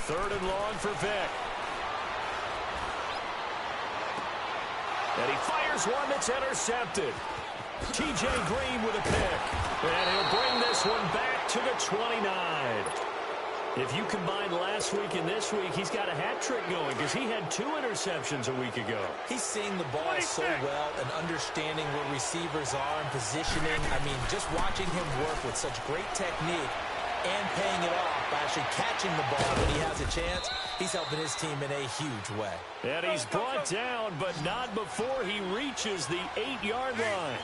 Third and long for Vic. And he fires one that's intercepted. T.J. Green with a pick. And he'll bring this one back to the 29. If you combine last week and this week, he's got a hat trick going because he had 2 interceptions a week ago. He's seeing the ball so well and understanding where receivers are and positioning. I mean, just watching him work with such great technique and paying it off by actually catching the ball when he has a chance, he's helping his team in a huge way. And he's brought down, but not before he reaches the 8-yard line.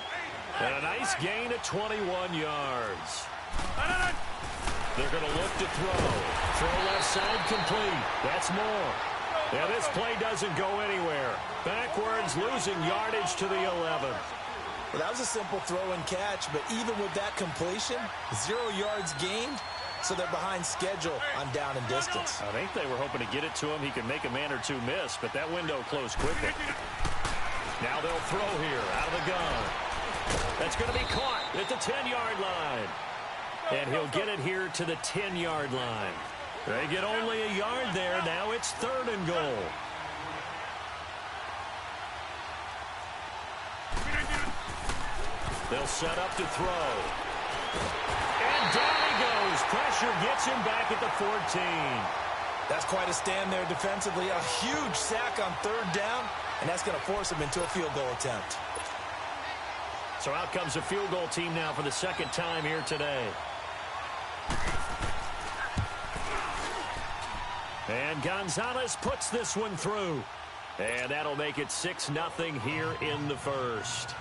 And a nice gain of 21 yards. They're going to look to throw. Throw left side complete. That's more. Yeah, this play doesn't go anywhere. Backwards, losing yardage to the 11. Well, that was a simple throw and catch, but even with that completion, 0 yards gained, so they're behind schedule on down and distance. I think they were hoping to get it to him. He could make a man or two miss, but that window closed quickly. Now they'll throw here out of the gun. That's going to be caught at the 10-yard line. And he'll get it here to the 10-yard line. They get only a yard there. Now it's 3rd and goal. They'll set up to throw. And down he goes. Pressure gets him back at the 14. That's quite a stand there defensively. A huge sack on 3rd down, and that's going to force him into a field goal attempt. So out comes a field goal team now for the 2nd time here today. And Gonzalez puts this one through. And that'll make it 6-0 here in the first.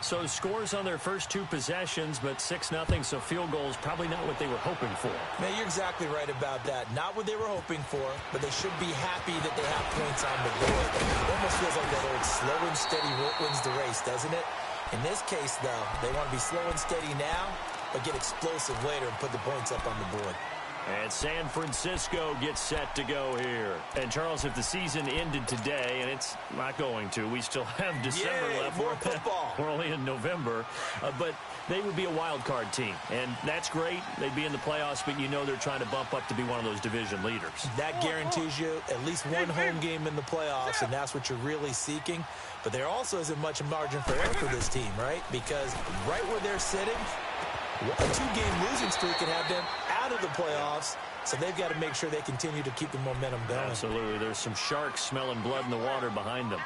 So scores on their first 2 possessions, but 6-0, so field goals probably not what they were hoping for. Man, you're exactly right about that. Not what they were hoping for, but they should be happy that they have points on the board. It almost feels like that old slow and steady wins the race, doesn't it? In this case, though, they want to be slow and steady now, but get explosive later and put the points up on the board. And San Francisco gets set to go here. And, Charles, if the season ended today, and it's not going to, we still have December left. More football. We're only in November. But they would be a wild card team. And that's great. They'd be in the playoffs, but you know they're trying to bump up to be one of those division leaders. That guarantees you at least one home game in the playoffs, and that's what you're really seeking. But there also isn't much margin for error for this team, right? Because right where they're sitting, a 2-game losing streak can have them out of the playoffs, so they've got to make sure they continue to keep the momentum going. Absolutely. There's some sharks smelling blood in the water behind them.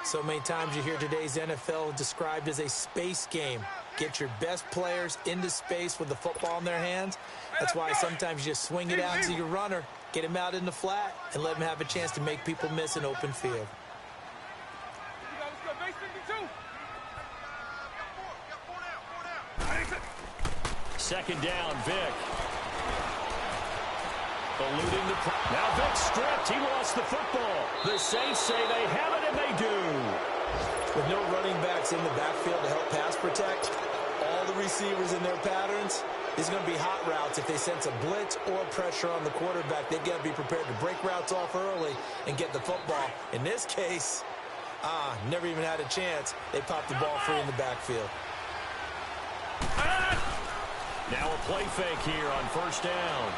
So many times you hear today's NFL described as a space game. Get your best players into space with the football in their hands. That's why sometimes you just swing it out to your runner, get him out in the flat, and let him have a chance to make people miss an open field. Second down, Vic. Eluding the... Now Vic stripped. He lost the football. The Saints say they have it, and they do. With no running backs in the backfield to help pass protect, all the receivers in their patterns, these are going to be hot routes. If they sense a blitz or pressure on the quarterback, they've got to be prepared to break routes off early and get the football. In this case, never even had a chance. They popped the ball free in the backfield. Now a play fake here on 1st down.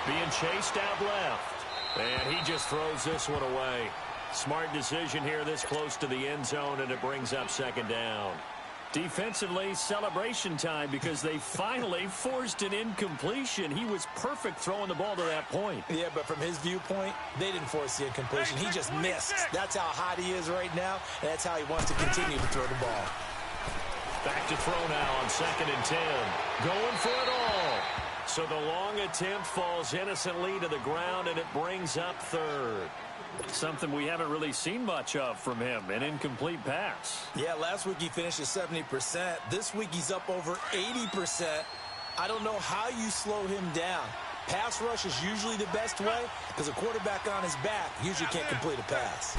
Being chased out left. And he just throws this one away. Smart decision here this close to the end zone, and it brings up 2nd down. Defensively, celebration time because they finally forced an incompletion. He was perfect throwing the ball to that point. Yeah, but from his viewpoint, they didn't force the incompletion. He just missed. That's how hot he is right now, and that's how he wants to continue to throw the ball. Back to throw now on 2nd and 10. Going for it all. So the long attempt falls innocently to the ground, and it brings up 3rd. Something we haven't really seen much of from him, an incomplete pass. Yeah, last week he finished at 70%. This week he's up over 80%. I don't know how you slow him down. Pass rush is usually the best way because a quarterback on his back usually can't complete a pass.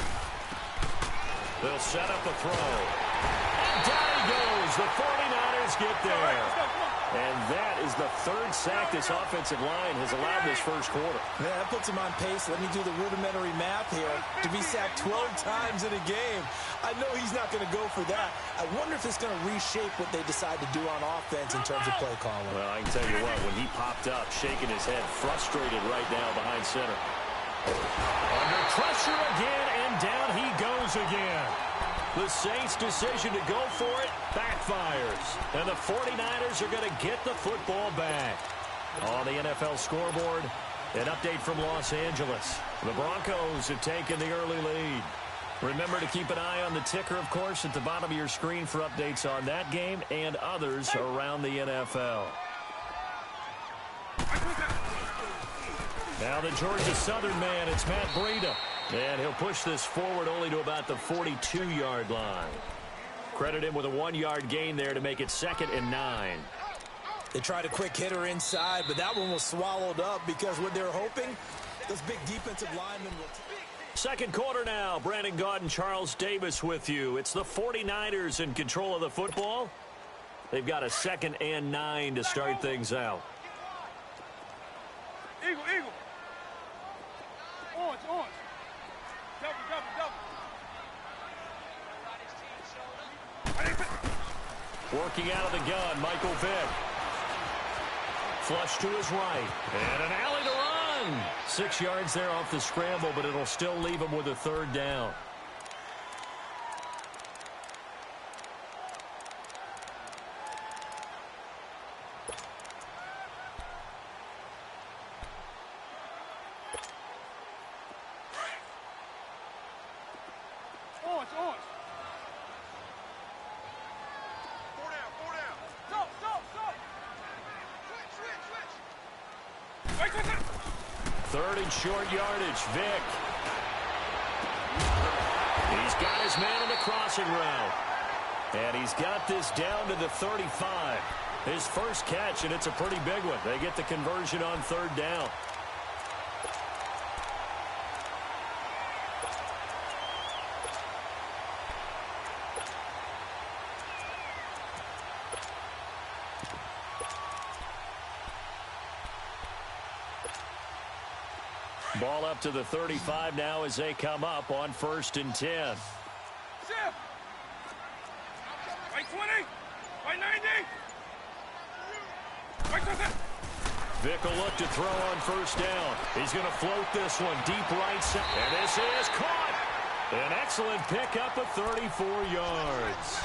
They'll set up a throw. And down he goes. The 49ers get there. And that is the third sack this offensive line has allowed this first quarter. Yeah, that puts him on pace. Let me do the rudimentary math here. To be sacked 12 times in a game, I know he's not going to go for that. I wonder if it's going to reshape what they decide to do on offense in terms of play calling. Well, I can tell you what, when he popped up, shaking his head, frustrated right now behind center. Under pressure again, and down he goes again. The Saints' decision to go for it backfires. And the 49ers are going to get the football back. On the NFL scoreboard, an update from Los Angeles. The Broncos have taken the early lead. Remember to keep an eye on the ticker, of course, at the bottom of your screen for updates on that game and others around the NFL. Now the Georgia Southern man, it's Matt Breida. And he'll push this forward only to about the 42-yard line. Credit him with a 1-yard gain there to make it 2nd and 9. They tried a quick hitter inside, but that one was swallowed up because what they're hoping, those big defensive linemen will... Second quarter now. Brandon Gaudin, Charles Davis with you. It's the 49ers in control of the football. They've got a 2nd and 9 to start things out. Eagle, eagle. Orange, orange. Double, double, double. Working out of the gun, Michael Vick. Flush to his right. And an alley to run. 6 yards there off the scramble, but it'll still leave him with a 3rd down. Orange, orange. 4 down, 4 down. Go, go, go. Switch, switch, switch. Wait, wait, wait. 3rd and short yardage. Vick. He's got his man on the crossing route. And he's got this down to the 35. His first catch, and it's a pretty big one. They get the conversion on 3rd down. Ball up to the 35 now as they come up on 1st and 10. Shift. Right 20. Right 90. Right 20. Vick will look to throw on 1st down. He's going to float this one deep right side. And this is caught. An excellent pickup of 34 yards.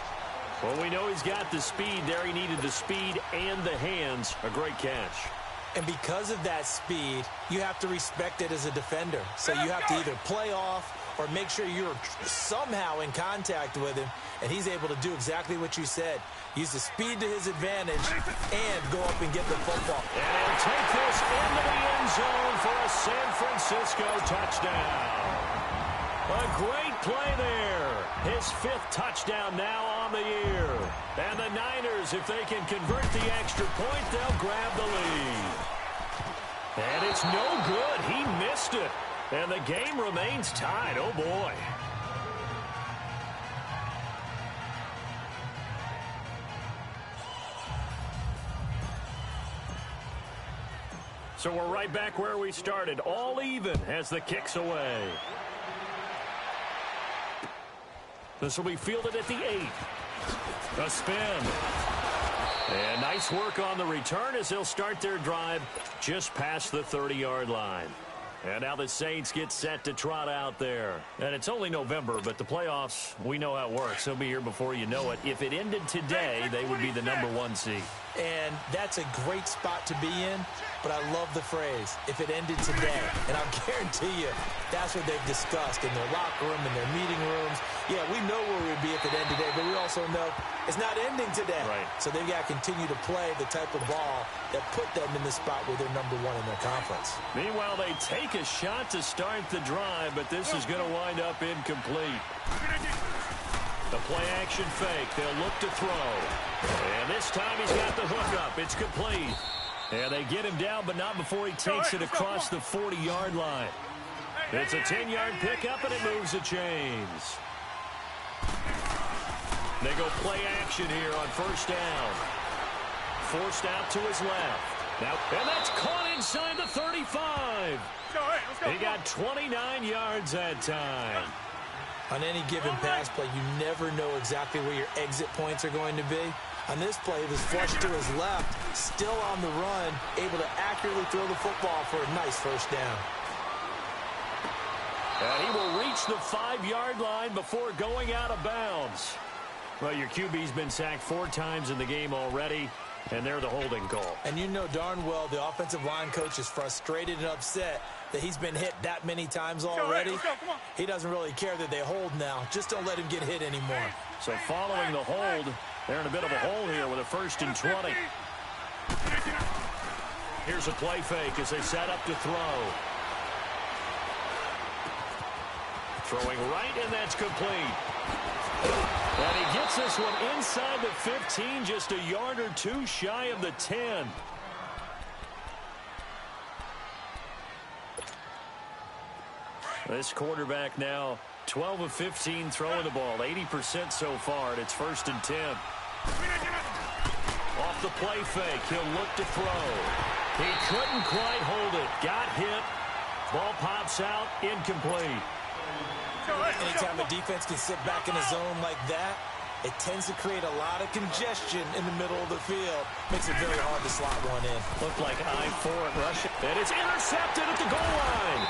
Well, we know he's got the speed there. He needed the speed and the hands. A great catch. And because of that speed, you have to respect it as a defender. So you have to either play off or make sure you're somehow in contact with him, and he's able to do exactly what you said. Use the speed to his advantage and go up and get the football. And he'll take this into the end zone for a San Francisco touchdown. A great play there. His 5th touchdown now on the year. And the Niners, if they can convert the extra point, they'll grab the lead. And it's no good. He missed it. And the game remains tied. Oh, boy. So we're right back where we started. All even as the kick's away. This will be fielded at the 8. A spin. And nice work on the return as they'll start their drive just past the 30-yard line. And now the Saints get set to trot out there. And it's only November, but the playoffs, we know how it works. They'll be here before you know it. If it ended today, they would be the #1 seed. And that's a great spot to be in, but I love the phrase, if it ended today. And I'll guarantee you, that's what they've discussed in their locker room, in their meeting rooms. Yeah, we know where we'd be if it ended today, but we also know it's not ending today. Right. So they've got to continue to play the type of ball that put them in the spot where they're #1 in their conference. Meanwhile, they take a shot to start the drive, but this is going to wind up incomplete. The play-action fake. They'll look to throw. And this time he's got the hook up. It's complete. And they get him down, but not before he takes it across the 40-yard line. It's a 10-yard pickup, and it moves the chains. They go play action here on first down. Forced out to his left. Now, and that's caught inside the 35. He got 29 yards that time. On any given pass play, you never know exactly where your exit points are going to be. On this play, it was flushed to his left, still on the run, able to accurately throw the football for a nice first down. And he will reach the 5-yard line before going out of bounds. Well, your QB's been sacked 4 times in the game already, and they're the holding call. And you know darn well the offensive line coach is frustrated and upset that he's been hit that many times already. Let's go, come on. He doesn't really care that they hold now. Just don't let him get hit anymore. So following the hold, they're in a bit of a hole here with a 1st and 20. Here's a play fake as they set up to throw. Throwing right, and that's complete. And he gets this one inside the 15, just a yard or 2 shy of the 10. This quarterback now 12 of 15 throwing the ball, 80% so far, and it's 1st and 10. Off the play fake, he'll look to throw. He couldn't quite hold it. Got hit. Ball pops out, incomplete. Anytime a defense can sit back in a zone like that, it tends to create a lot of congestion in the middle of the field. Makes it very hard to slot one in. Looked like I-4 at rush. And it's intercepted at the goal line.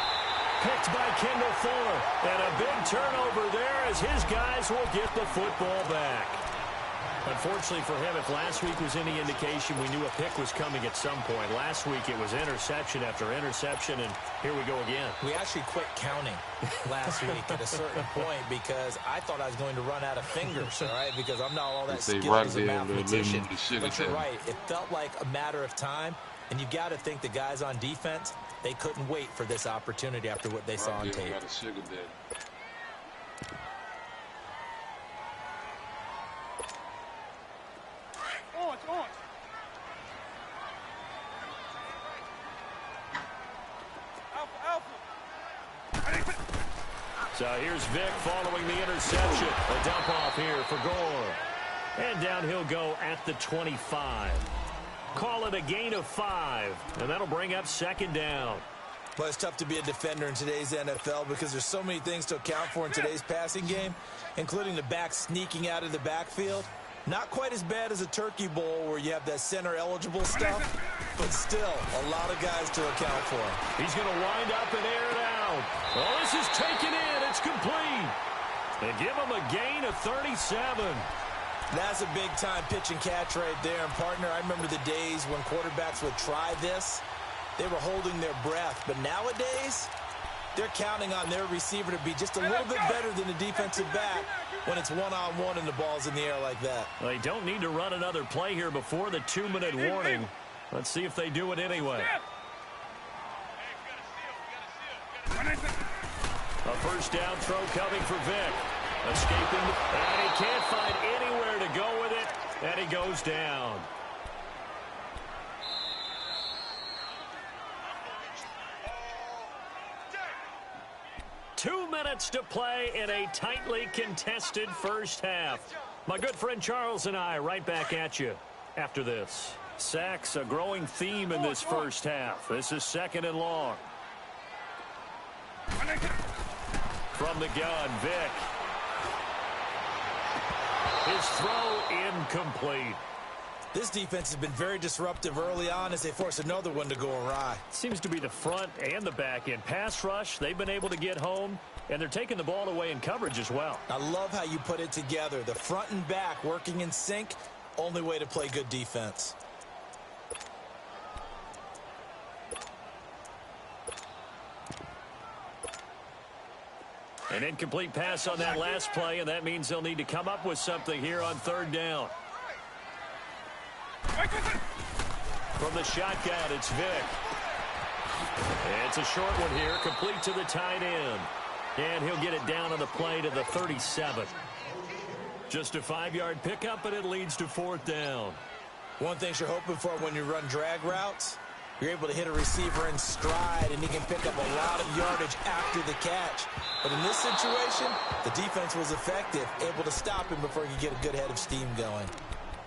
Picked by Kendall Fuller. And a big turnover there as his guys will get the football back. Unfortunately for him, if last week was any indication, we knew a pick was coming at some point. Last week it was interception after interception, and here we go again. We actually quit counting last week at a certain point because I thought I was going to run out of fingers, all right, because I'm not all that skilled as a mathematician. But you're right. It felt like a matter of time, and you got to think the guys on defense, they couldn't wait for this opportunity after what they saw on tape. So here's Vic following the interception. A dump off here for Gore. And down he'll go at the 25. Call it a gain of 5. And that'll bring up 2nd down. Well, it's tough to be a defender in today's NFL because there's so many things to account for in today's passing game, including the back sneaking out of the backfield. Not quite as bad as a turkey bowl where you have that center-eligible stuff, but still a lot of guys to account for. He's going to wind up and air it out. Well, this is taken in. It's complete. They give him a gain of 37. That's a big-time pitch and catch right there. And, partner, I remember the days when quarterbacks would try this. They were holding their breath. But nowadays, they're counting on their receiver to be just a little bit better than the defensive back when it's one-on-one and the ball's in the air like that. Well, they don't need to run another play here before the 2-minute warning. Let's see if they do it anyway. A first down throw coming for Vic. Escaping, and he can't find anywhere to go with it, and he goes down. Two minutes to play in a tightly contested first half. My good friend Charles and I right back at you after this. Sacks, a growing theme in this first half. This is 2nd and long. From the gun, Vic. His throw incomplete. This defense has been very disruptive early on as they force another one to go awry. Seems to be the front and the back end. Pass rush, they've been able to get home, and they're taking the ball away in coverage as well. I love how you put it together. The front and back working in sync, only way to play good defense. An incomplete pass on that last play, and that means they'll need to come up with something here on 3rd down. From the shotgun, it's Vic. It's a short one here, complete to the tight end. And he'll get it down on the play to the 37. Just a 5-yard pickup, and it leads to 4th down. One thing you're hoping for when you run drag routes, You're able to hit a receiver in stride, and he can pick up a lot of yardage after the catch. But in this situation, the defense was effective, able to stop him before he could get a good head of steam going.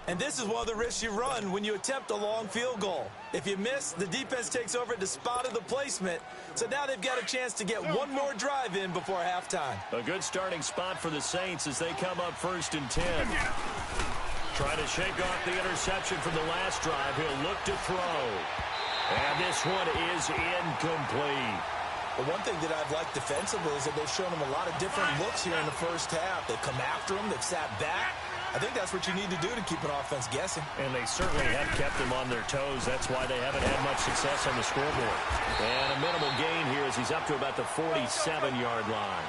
And this is one of the risks you run when you attempt a long field goal. If you miss, the defense takes over at the spot of the placement. So now they've got a chance to get one more drive in before halftime. A good starting spot for the Saints as they come up 1st and 10. Trying to shake off the interception from the last drive. He'll look to throw. And this one is incomplete. But one thing that I've liked defensively is that they've shown him a lot of different looks here in the first half. They've come after him. They've sat back. I think that's what you need to do to keep an offense guessing. And they certainly have kept them on their toes. That's why they haven't had much success on the scoreboard. And a minimal gain here as he's up to about the 47-yard line.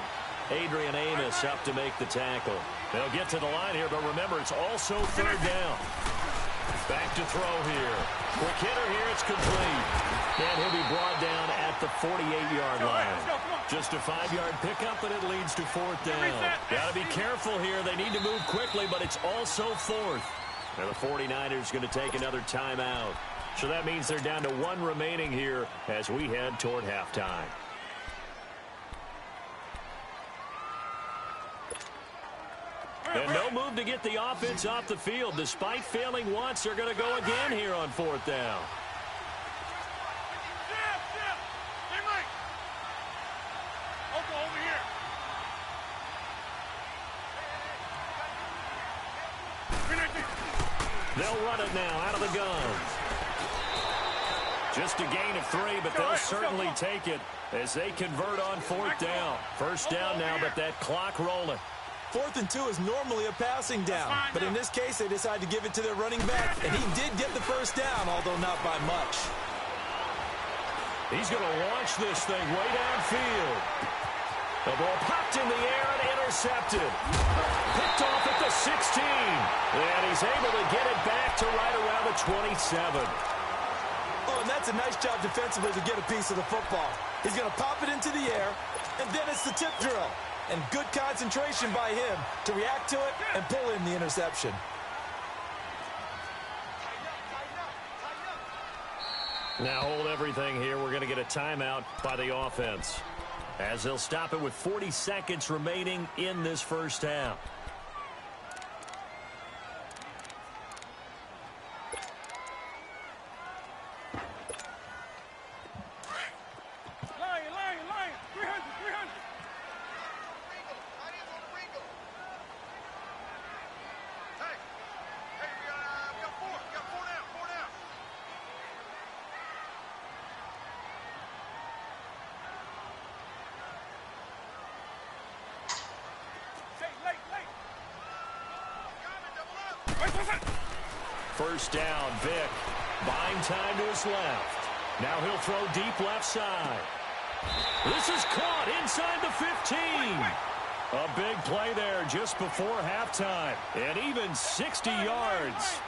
Adrian Amos up to make the tackle. They'll get to the line here, but remember, it's also 3rd down. Back to throw here. Quick hitter here, it's complete. And he'll be brought down at the 48-yard line. Just a 5-yard pickup, but it leads to 4th down. Got to be careful here. They need to move quickly, but it's also 4th. And the 49ers going to take another timeout. So that means they're down to 1 remaining here as we head toward halftime. And no move to get the offense off the field. Despite failing once, they're going to go again here on 4th down. They'll run it now out of the gun. Just a gain of 3, but they'll certainly take it as they convert on 4th down. 1st down now, but that clock rolling. 4th and 2 is normally a passing down, but in this case, they decide to give it to their running back, and he did get the 1st down, although not by much. He's going to launch this thing way downfield. The ball popped in the air and intercepted. Picked off at the 16, and he's able to get it back to right around the 27. Oh, and that's a nice job defensively to get a piece of the football. He's going to pop it into the air, and then it's the tip drill. And good concentration by him to react to it and pull in the interception. Now hold everything here. We're going to get a timeout by the offense as they'll stop it with 40 seconds remaining in this 1st half. First down, Vick. Buying time to his left. Now he'll throw deep left side. This is caught inside the 15. A big play there just before halftime. And even 60 yards.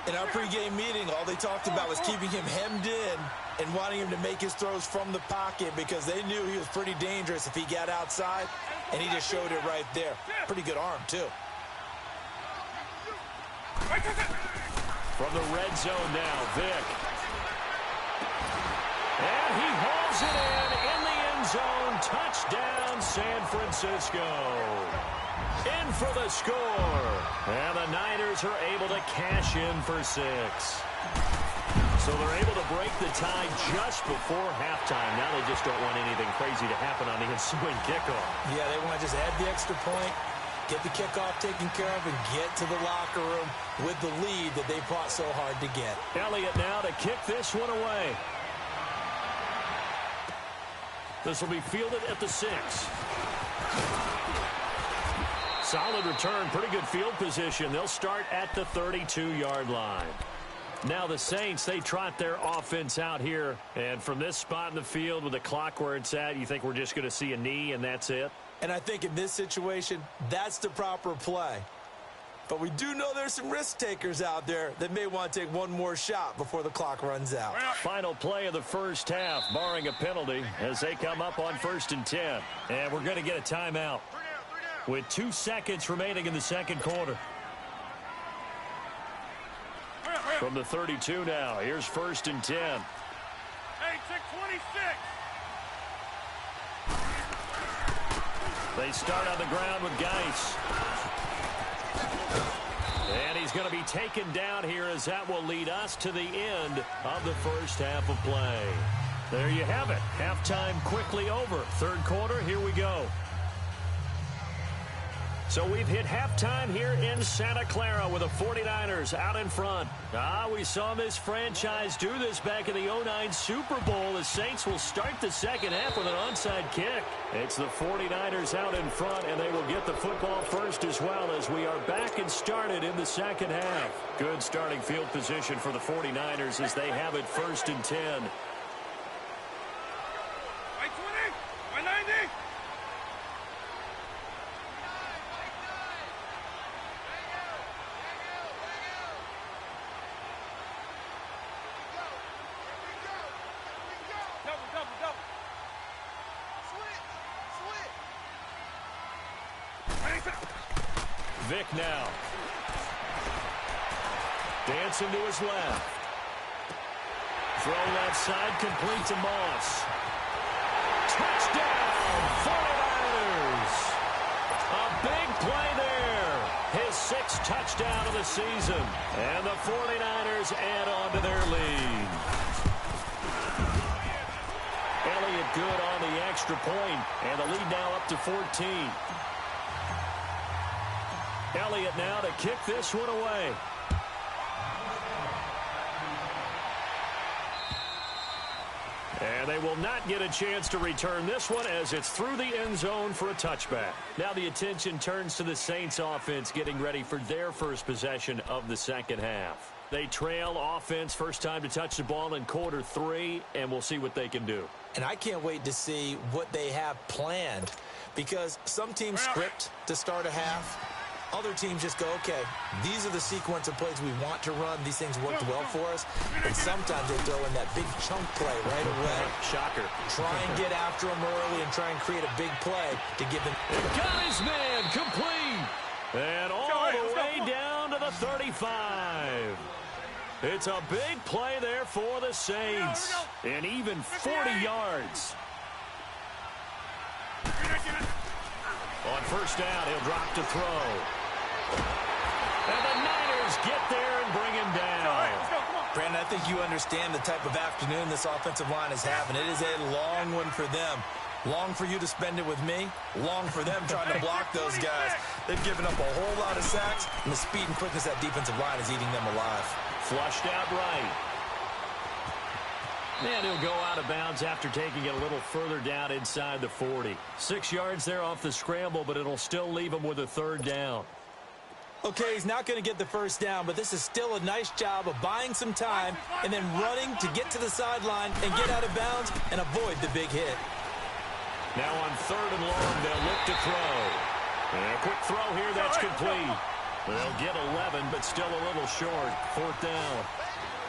In our pregame meeting, all they talked about was keeping him hemmed in and wanting him to make his throws from the pocket because they knew he was pretty dangerous if he got outside, and he just showed it right there. Pretty good arm, too. From the red zone now, Vick. And he hauls it in the end zone. Touchdown, San Francisco. In for the score. And the Niners are able to cash in for 6. So they're able to break the tie just before halftime. Now they just don't want anything crazy to happen on the ensuing kickoff. Yeah, they want to just add the extra point, get the kickoff taken care of, and get to the locker room with the lead that they fought so hard to get. Elliott now to kick this one away. This will be fielded at the 6. Solid return, pretty good field position. They'll start at the 32-yard line. Now the Saints, they trot their offense out here. And from this spot in the field with the clock where it's at, you think we're just going to see a knee and that's it? And I think in this situation, that's the proper play. But we do know there's some risk takers out there that may want to take one more shot before the clock runs out. Final play of the first half, barring a penalty, as they come up on 1st and 10. And we're going to get a timeout with 2 seconds remaining in the second quarter. From the 32 now, here's 1st and 10. They start on the ground with Geis. And he's going to be taken down here as that will lead us to the end of the first half of play. There you have it. Halftime quickly over. Third quarter, here we go. So we've hit halftime here in Santa Clara with the 49ers out in front. We saw this franchise do this back in the 2009 Super Bowl. The Saints will start the second half with an onside kick. It's the 49ers out in front, and they will get the football first as well as we are back and started in the second half. Good starting field position for the 49ers as they have it 1st and 10. Vic now. Dancing to his left. Throw left side, complete to Moss. Touchdown, 49ers! A big play there. His 6th touchdown of the season. And the 49ers add on to their lead. Elliott good on the extra point, and the lead now up to 14. Elliott now to kick this one away. And they will not get a chance to return this one as it's through the end zone for a touchback. Now the attention turns to the Saints offense getting ready for their first possession of the second half. They trail offense first time to touch the ball in quarter 3, and we'll see what they can do. And I can't wait to see what they have planned, because some teams script to start a half. Other teams just go, okay, these are the sequence of plays we want to run. These things worked well for us. And sometimes they throw in that big chunk play right away. Shocker. Try and get after them early and try and create a big play to give them. Got his man complete. And all the way down to the 35. It's a big play there for the Saints. And even 40 yards. On first down, he'll drop to throw. And the Niners get there and bring him down. Brandon, I think you understand the type of afternoon this offensive line is having. It is a long one for them. Long for you to spend it with me. Long for them trying to block those guys. They've given up a whole lot of sacks, and the speed and quickness of that defensive line is eating them alive. Flushed out right. And he'll go out of bounds after taking it a little further down inside the 40. 6 yards there off the scramble, but it'll still leave him with a third down. Okay, he's not going to get the first down, but this is still a nice job of buying some time and then running to get to the sideline and get out of bounds and avoid the big hit. Now on 3rd and long, they'll look to throw. And a quick throw here, that's complete. They'll get 11, but still a little short. 4th down.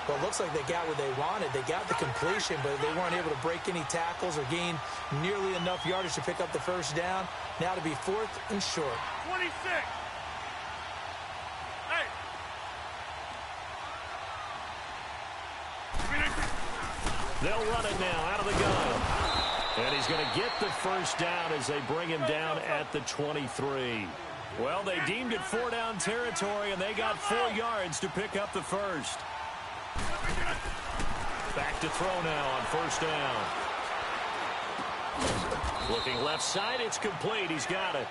Well, it looks like they got what they wanted. They got the completion, but they weren't able to break any tackles or gain nearly enough yardage to pick up the first down. Now to be 4th and short. 26. Hey. They'll run it now out of the gun. And he's going to get the first down as they bring him down at the 23. Well, they deemed it 4-down territory, and they got 4 yards to pick up the first. Back to throw now on first down. Looking left side, it's complete. He's got it.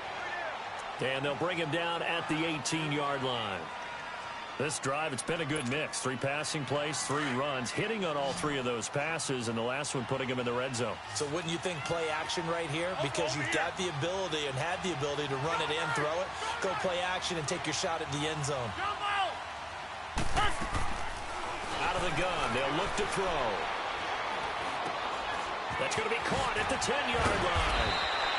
And they'll bring him down at the 18-yard line. This drive, it's been a good mix. 3 passing plays, 3 runs, hitting on all 3 of those passes, and the last one putting him in the red zone. So wouldn't you think play action right here? Because you've got the ability and had the ability to run it in, throw it, go play action, and take your shot at the end zone. Out of the gun, they'll look to throw. That's going to be caught at the 10-yard line.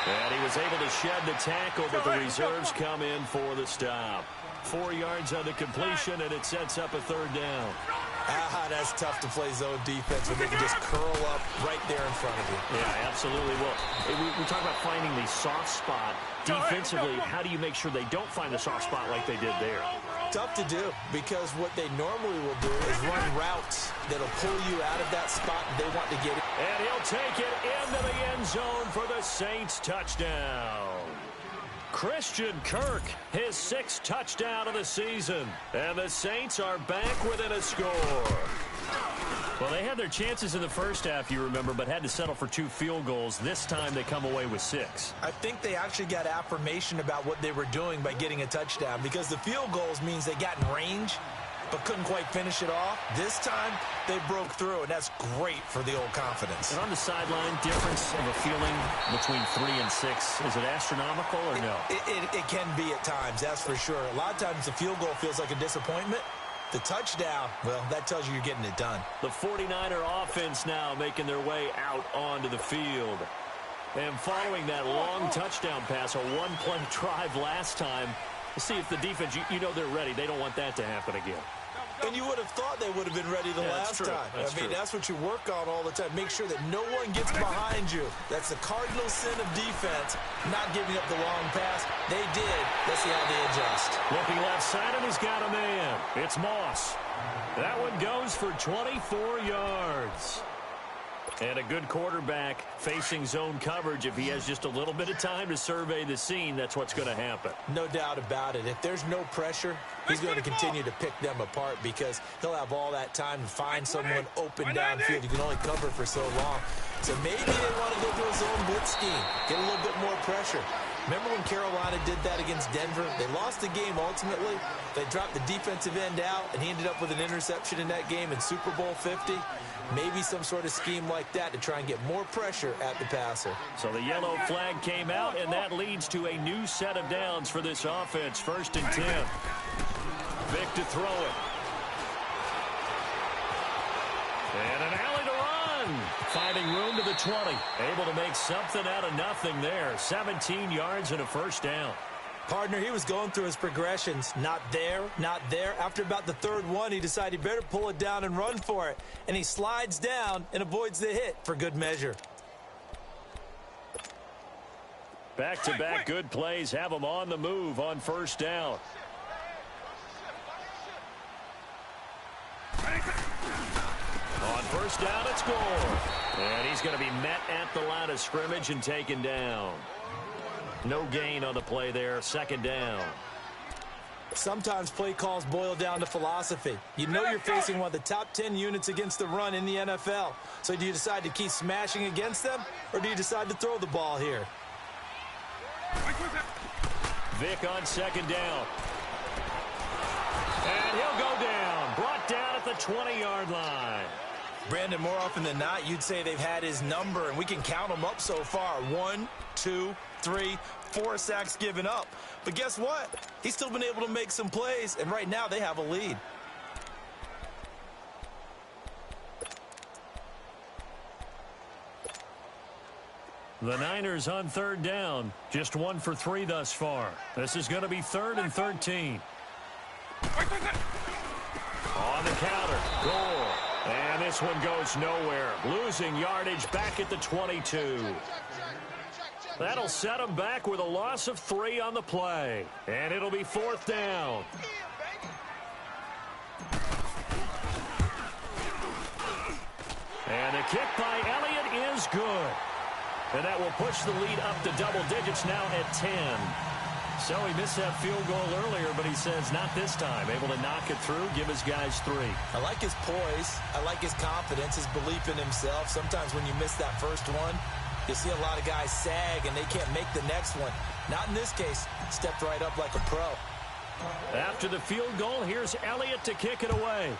And he was able to shed the tackle, but the reserves come in for the stop. 4 yards on the completion, and it sets up a 3rd down. That's tough to play zone defense when they can just curl up right there in front of you. Yeah, absolutely. Well, we talk about finding the soft spot. Defensively, how do you make sure they don't find the soft spot like they did there? Tough to do, because what they normally will do is run routes that'll pull you out of that spot they want to get it. And he'll take it into the end zone for the Saints touchdown. Christian Kirk, his 6th touchdown of the season. And the Saints are back within a score. Well, they had their chances in the first half, you remember, but had to settle for 2 field goals. This time they come away with 6. I think they actually got affirmation about what they were doing by getting a touchdown, because the field goals means they got in range but couldn't quite finish it off. This time, they broke through, and that's great for the old confidence. And on the sideline, difference of a feeling between 3 and 6, is it astronomical or no? It can be at times, that's for sure. A lot of times the field goal feels like a disappointment. The touchdown, well, that tells you you're getting it done. The 49er offense now making their way out onto the field. And following that long touchdown pass, a one-play drive last time, see if the defense, you know they're ready. They don't want that to happen again. And you would have thought they would have been ready the last time. That's what you work on all the time. Make sure that no one gets behind you. That's the cardinal sin of defense, not giving up the long pass. They did. Let's see how they adjust. Looking left side, and he's got a man. It's Moss. That one goes for 24 yards. And a good quarterback facing zone coverage. If he has just a little bit of time to survey the scene, that's what's going to happen. No doubt about it. If there's no pressure, he's going to continue to pick them apart, because he'll have all that time to find someone open downfield. You can only cover for so long. So maybe they want to go to a zone blitz scheme, get a little bit more pressure. Remember when Carolina did that against Denver? They lost the game ultimately. They dropped the defensive end out, and he ended up with an interception in that game in Super Bowl 50. Maybe some sort of scheme like that to try and get more pressure at the passer. So the yellow flag came out, and that leads to a new set of downs for this offense. 1st and 10. Vic to throw it. And an alley to run. Finding room to the 20. Able to make something out of nothing there. 17 yards and a 1st down. Partner, he was going through his progressions. Not there, not there. After about the 3rd one, he decided he better pull it down and run for it. And he slides down and avoids the hit for good measure. Back-to-back good plays have him on the move on 1st down. On 1st down, it's Gore. And he's going to be met at the line of scrimmage and taken down. No gain on the play there. 2nd down. Sometimes play calls boil down to philosophy. You know you're facing one of the top 10 units against the run in the NFL. So do you decide to keep smashing against them, or do you decide to throw the ball here? Vic on 2nd down. And he'll go down. Brought down at the 20-yard line. Brandon, more often than not, you'd say they've had his number, and we can count them up so far. 1, 2, 3, 4 sacks given up. But guess what? He's still been able to make some plays, and right now they have a lead. The Niners on 3rd down. Just 1 for 3 thus far. This is going to be 3rd and 13. On the counter, Gore. And this one goes nowhere. Losing yardage back at the 22. That'll set him back with a loss of 3 on the play. And it'll be 4th down. And the kick by Elliott is good. And that will push the lead up to double digits now at 10. So he missed that field goal earlier, but he says not this time. Able to knock it through, give his guys 3. I like his poise. I like his confidence, his belief in himself. Sometimes when you miss that first one, you see a lot of guys sag and they can't make the next one. Not in this case. Stepped right up like a pro. After the field goal, here's Elliott to kick it away.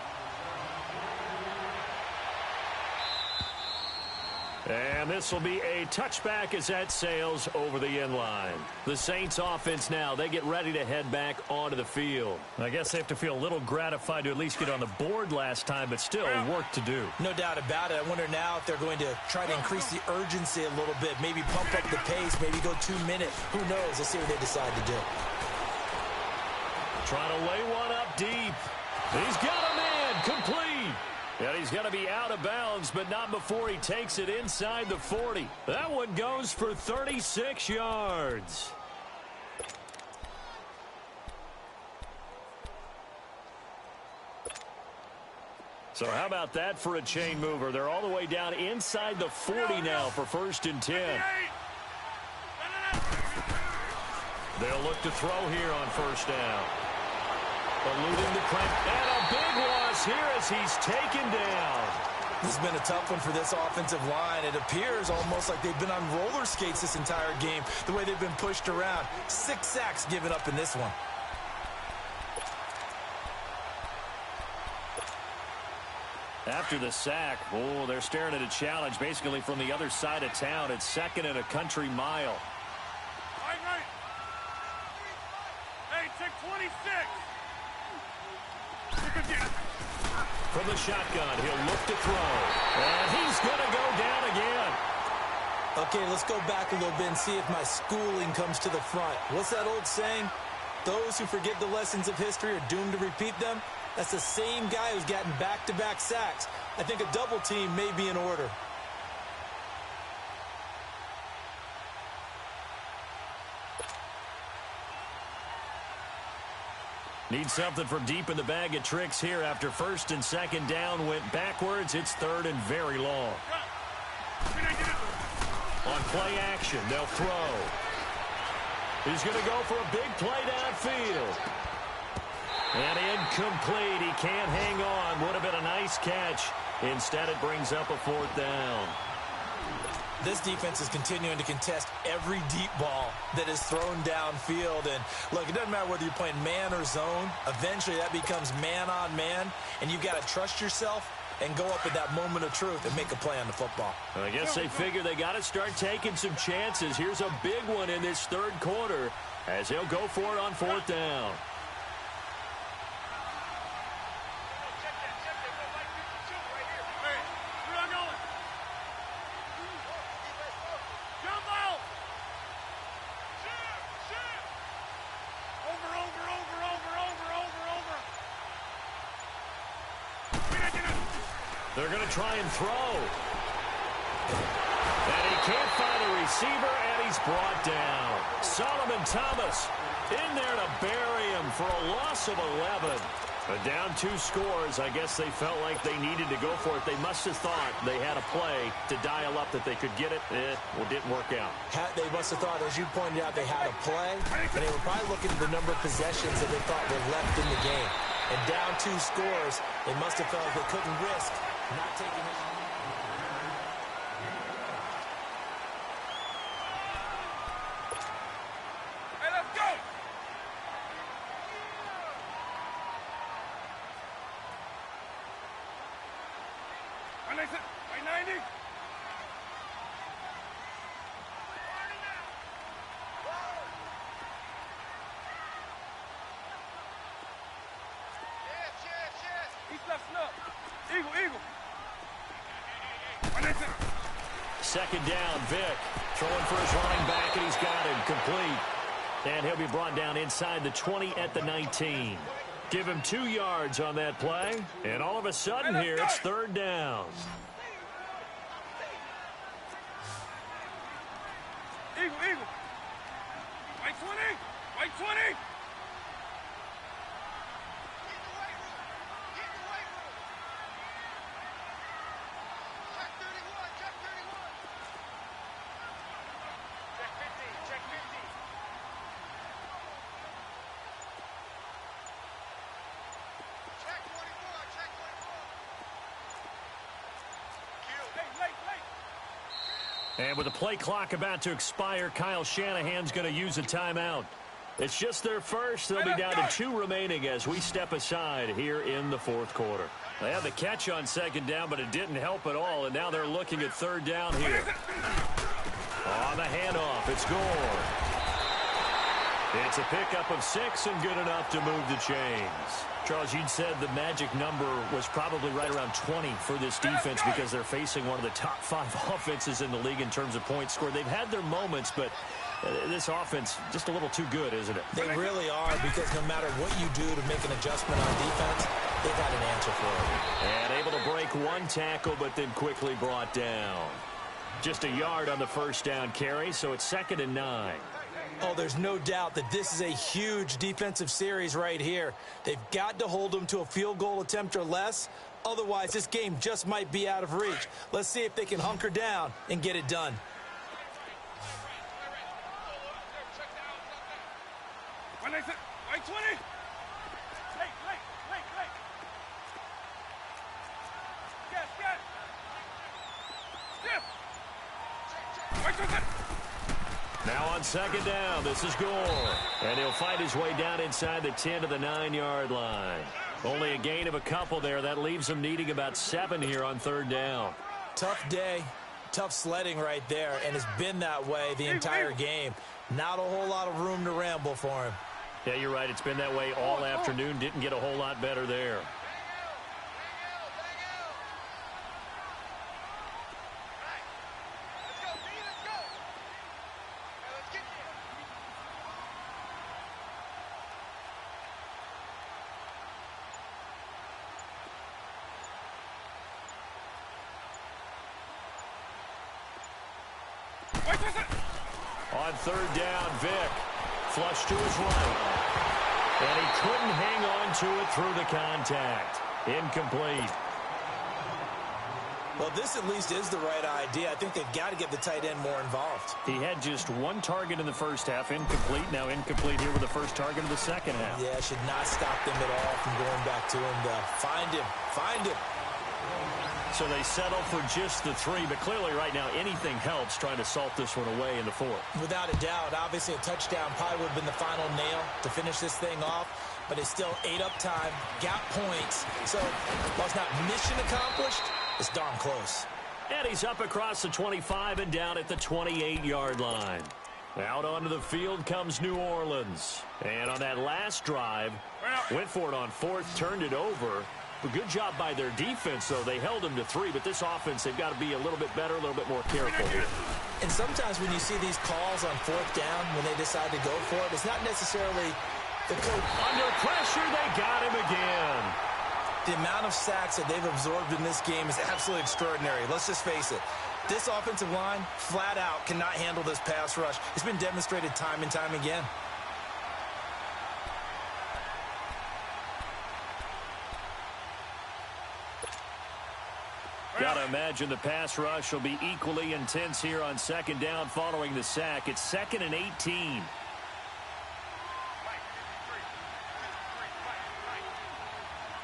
And this will be a touchback as that sails over the end line. The Saints offense now, they get ready to head back onto the field. I guess they have to feel a little gratified to at least get on the board last time, but still work to do. No doubt about it. I wonder now if they're going to try to increase the urgency a little bit, maybe pump up the pace, maybe go 2 minutes. Who knows? Let's see what they decide to do. Trying to lay one up deep. He's got a man, complete. And he's going to be out of bounds, but not before he takes it inside the 40. That one goes for 36 yards. So how about that for a chain mover? They're all the way down inside the 40 now for 1st and 10. They'll look to throw here on 1st down. Eluding the pressure. And a big loss here as he's taken down. This has been a tough one for this offensive line. It appears almost like they've been on roller skates this entire game, the way they've been pushed around. 6 sacks given up in this one. After the sack, oh, they're staring at a challenge basically from the other side of town. It's 2nd and a country mile. Right. Hey, check 26. From the shotgun, he'll look to throw. And he's going to go down again. Okay, let's go back a little bit and see if my schooling comes to the front. What's that old saying? Those who forget the lessons of history are doomed to repeat them. That's the same guy who's gotten back-to-back sacks. I think a double team may be in order. Need something from deep in the bag of tricks here after 1st and 2nd down went backwards. It's 3rd and very long. On play action, they'll throw. He's going to go for a big play downfield. And incomplete. He can't hang on. Would have been a nice catch. Instead, it brings up a 4th down. This defense is continuing to contest every deep ball that is thrown downfield. And, look, it doesn't matter whether you're playing man or zone. Eventually, that becomes man-on-man, and you've got to trust yourself and go up at that moment of truth and make a play on the football. I guess they figure they got to start taking some chances. Here's a big one in this 3rd quarter as he'll go for it on 4th down. They're going to try and throw. And he can't find a receiver, and he's brought down. Solomon Thomas in there to bury him for a loss of 11. But down 2 scores, I guess they felt like they needed to go for it. They must have thought they had a play to dial up that they could get it. Well, didn't work out. They must have thought, as you pointed out, they had a play, and they were probably looking at the number of possessions that they thought were left in the game. And down 2 scores, they must have felt like they couldn't risk not taking it. Hey, let's go! By 90. Yes. He's left up. Eagle. 2nd down, Vick throwing for his running back, and he's got him complete. And he'll be brought down inside the 20 at the 19. Give him 2 yards on that play, and all of a sudden here, it's 3rd down. Eagle. White 20. And with the play clock about to expire, Kyle Shanahan's going to use a timeout. It's just their first. They'll be down to 2 remaining as we step aside here in the 4th quarter. They had the catch on 2nd down, but it didn't help at all, and now they're looking at 3rd down here. On the handoff, it's Gore. It's a pickup of 6 and good enough to move the chains. Charles, you'd said the magic number was probably right around 20 for this defense because they're facing one of the top 5 offenses in the league in terms of points scored. They've had their moments, but this offense just a little too good, isn't it? They really are, because no matter what you do to make an adjustment on defense, they've got an answer for it. And able to break 1 tackle, but then quickly brought down. Just a yard on the 1st down carry, so it's 2nd and 9. Oh, there's no doubt that this is a huge defensive series right here. They've got to hold them to a field goal attempt or less, Otherwise, this game just might be out of reach. Let's see if they can hunker down and get it done. Right 20. Late. Yes. Now on second down, this is Gore. And he'll fight his way down inside the 10 to the 9-yard line. Only a gain of a couple there. That leaves him needing about 7 here on third down. Tough day, tough sledding right there, and it's been that way the entire game. Not a whole lot of room to ramble for him. Yeah, you're right. It's been that way all afternoon. Didn't get a whole lot better there. On third down, Vick. Flush to his right. And he couldn't hang on to it through the contact. Incomplete. Well, this at least is the right idea. I think they've got to get the tight end more involved. He had just one target in the first half. Incomplete. Now incomplete here with the first target of the second half. Yeah, should not stop them at all from going back to him. Find him. So they settle for just the 3, but clearly right now anything helps trying to salt this one away in the 4th. Without a doubt, obviously a touchdown probably would have been the final nail to finish this thing off, but it's still ate up time, got points. So while it's not mission accomplished, it's darn close. And he's up across the 25 and down at the 28-yard line. Out onto the field comes New Orleans. And on that last drive, went for it on 4th, turned it over. A good job by their defense, though. They held them to 3, but this offense, they've got to be a little bit better, a little bit more careful here. And sometimes when you see these calls on 4th down, when they decide to go for it, it's not necessarily the coach. Under pressure, they got him again. The amount of sacks that they've absorbed in this game is absolutely extraordinary. Let's just face it. This offensive line, flat out, cannot handle this pass rush. It's been demonstrated time and time again. Got to imagine the pass rush will be equally intense here on second down following the sack. It's 2nd and 18.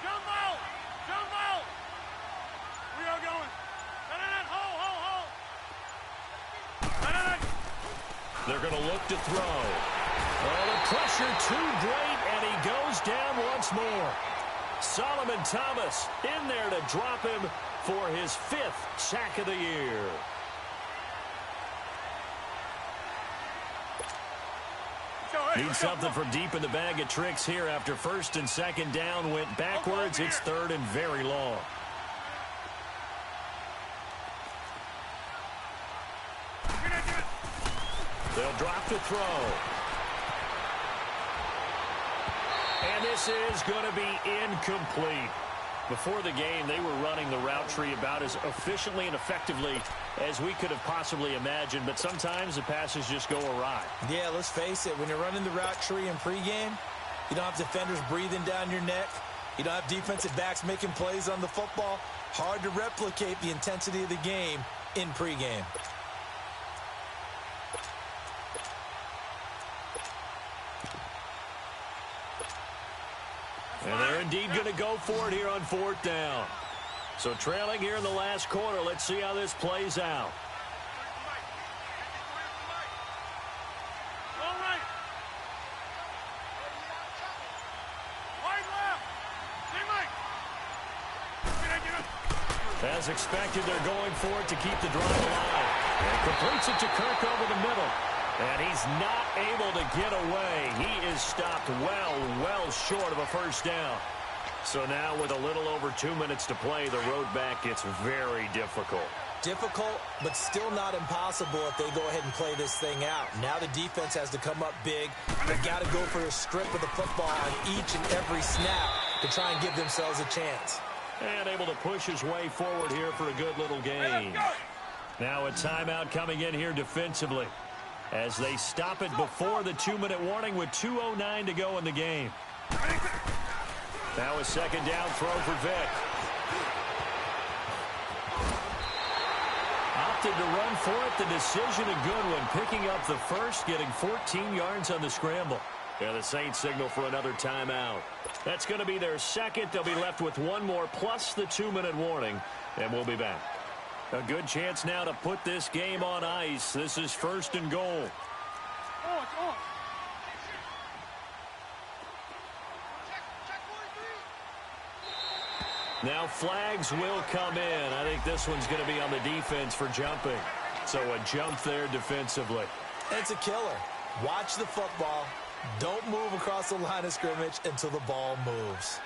Jumbo! We are going. Hold. They're going to look to throw. Oh, the pressure too great, and he goes down once more. Solomon Thomas in there to drop him for his 5th sack of the year. Need something from deep in the bag of tricks here after 1st and 2nd down went backwards. It's 3rd and very long. They'll drop to throw. And this is going to be incomplete. Before the game, they were running the route tree about as efficiently and effectively as we could have possibly imagined, but sometimes the passes just go awry. Yeah, let's face it. When you're running the route tree in pregame, you don't have defenders breathing down your neck. You don't have defensive backs making plays on the football. Hard to replicate the intensity of the game in pregame. And they're indeed going to go for it here on 4th down. So trailing here in the last quarter. Let's see how this plays out. As expected, they're going for it to keep the drive alive. And completes it to Kirk over the middle. And he's not able to get away. He is stopped well short of a first down. So now with a little over 2 minutes to play, the road back gets very difficult. Difficult, but still not impossible if they go ahead and play this thing out. Now the defense has to come up big. They've got to go for a strip of the football on each and every snap to try and give themselves a chance. And able to push his way forward here for a good little gain. Now a timeout coming in here defensively as they stop it before the 2-minute warning with 2:09 to go in the game. Now a second down throw for Vick. Opted to run for it. The decision a good one. Picking up the first, getting 14 yards on the scramble. And the Saints signal for another timeout. That's going to be their second. They'll be left with one more plus the 2-minute warning. And we'll be back. A good chance now to put this game on ice. This is 1st and goal. Now flags will come in. I think this one's going to be on the defense for jumping. So a jump there defensively. It's a killer. Watch the football. Don't move across the line of scrimmage until the ball moves.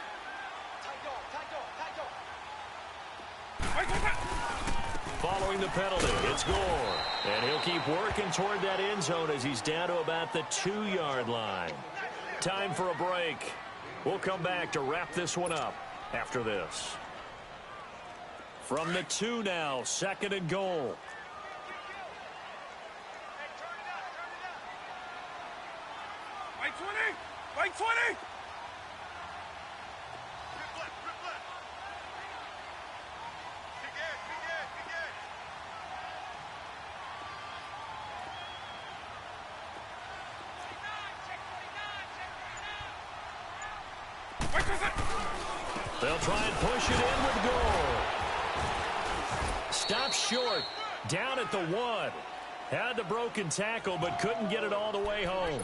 Following the penalty, it's Gore. And he'll keep working toward that end zone as he's down to about the 2-yard line. Time for a break. We'll come back to wrap this one up after this. From the 2 now, 2nd and goal. Right 20! They'll try and push it in with goal. Stop short. Down at the 1. Had the broken tackle, but couldn't get it all the way home.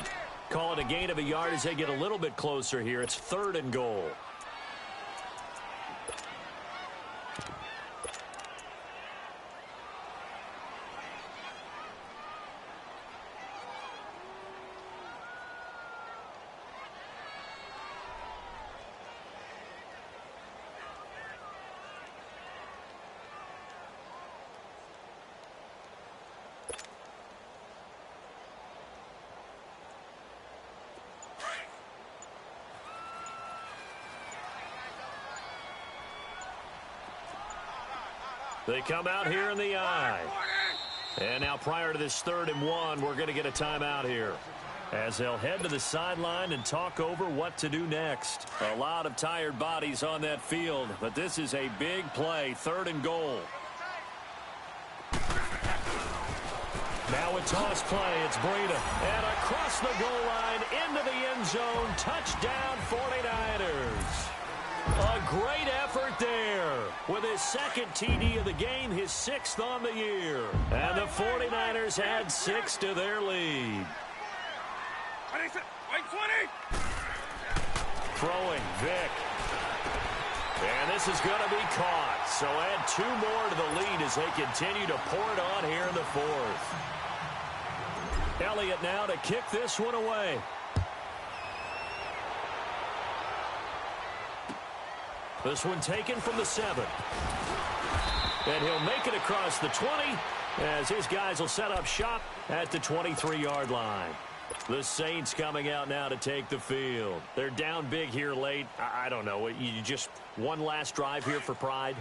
Call it a gain of a yard as they get a little bit closer here. It's 3rd and goal. They come out here in the eye. And now prior to this 3rd and 1, we're going to get a timeout here. As they'll head to the sideline and talk over what to do next. A lot of tired bodies on that field, but this is a big play, 3rd and goal. Now a toss play, it's Breida. And across the goal line, into the end zone, touchdown 49ers. A great effort there with his 2nd TD of the game, his 6th on the year. And the 49ers add 6 to their lead. Throwing, Vick. And this is going to be caught. So add 2 more to the lead as they continue to pour it on here in the 4th. Elliott now to kick this one away. This one taken from the 7. And he'll make it across the 20 as his guys will set up shop at the 23-yard line. The Saints coming out now to take the field. They're down big here late. I don't know. You just one last drive here for pride?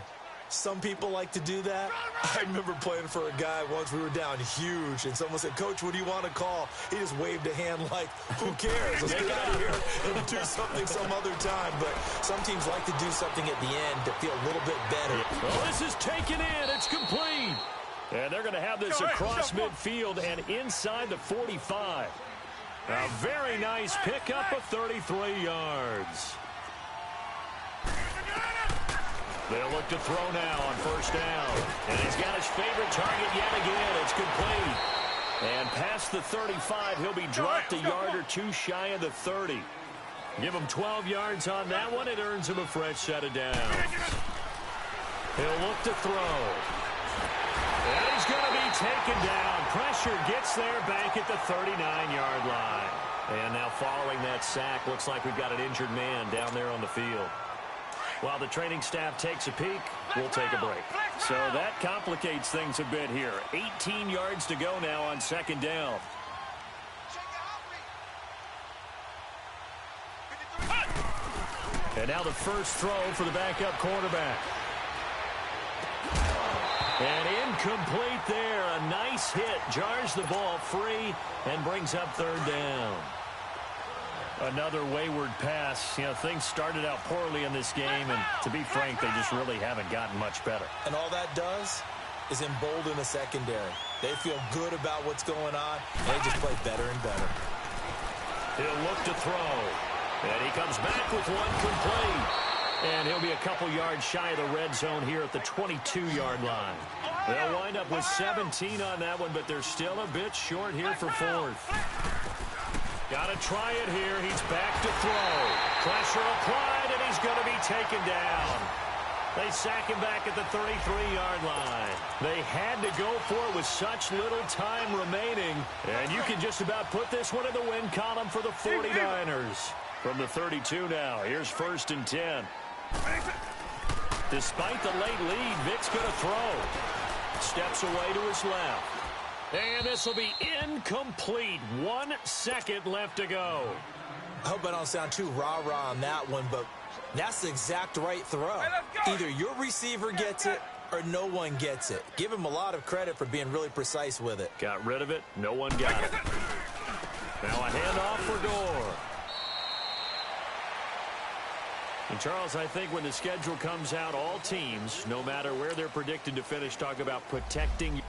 Some people like to do that. I remember playing for a guy once. We were down huge, and someone said, "Coach, what do you want to call?" He just waved a hand like, who cares? Let's get out of here and do something some other time. But some teams like to do something at the end to feel a little bit better. Well, this is taken in. It's complete. And they're going to have this across midfield and inside the 45. A very nice pickup of 33 yards. They'll look to throw now on 1st down. And he's got his favorite target yet again. It's complete. And past the 35, he'll be dropped a yard or 2 shy of the 30. Give him 12 yards on that one. It earns him a fresh set of downs. He'll look to throw. And he's going to be taken down. Pressure gets there back at the 39-yard line. And now following that sack, looks like we've got an injured man down there on the field. While the training staff takes a peek, we'll take a break. So that complicates things a bit here. 18 yards to go now on 2nd down. And now the first throw for the backup quarterback. And incomplete there. A nice hit. Jars the ball free and brings up 3rd down. Another wayward pass. You know, things started out poorly in this game, and to be frank, they just really haven't gotten much better. And all that does is embolden the secondary. They feel good about what's going on, and they just play better and better. He'll look to throw. And he comes back with one complete. And he'll be a couple yards shy of the red zone here at the 22-yard line. They'll wind up with 17 on that one, but they're still a bit short here for fourth. Got to try it here. He's back to throw. Pressure applied, and he's going to be taken down. They sack him back at the 33-yard line. They had to go for it with such little time remaining. And you can just about put this one in the win column for the 49ers. From the 32 now, here's 1st and 10. Despite the late lead, Vic's going to throw. Steps away to his left. And this will be incomplete. 1 second left to go. I hope I don't sound too rah-rah on that one, but that's the exact right throw. Either your receiver gets it or no one gets it. Give him a lot of credit for being really precise with it. Got rid of it. No one got it. Now a handoff for Gore. And Charles, I think when the schedule comes out, all teams, no matter where they're predicted to finish, talk about protecting.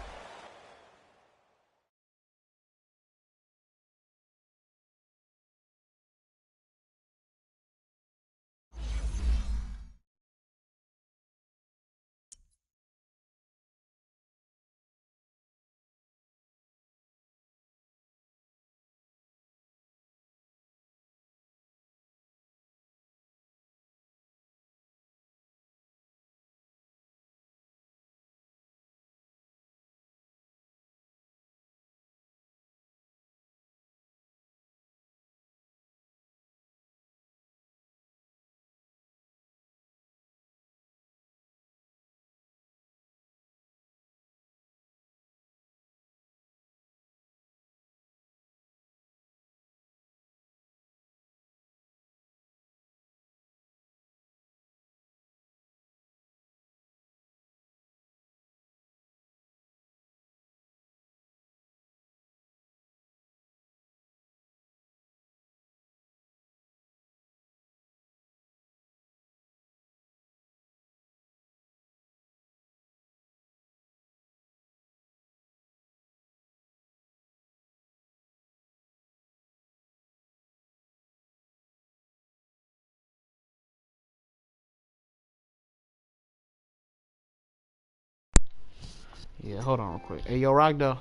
Yeah, hold on real quick. Hey, yo, Rock though.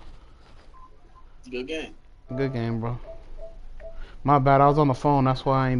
Good game. Good game, bro. My bad, I was on the phone. That's why I ain't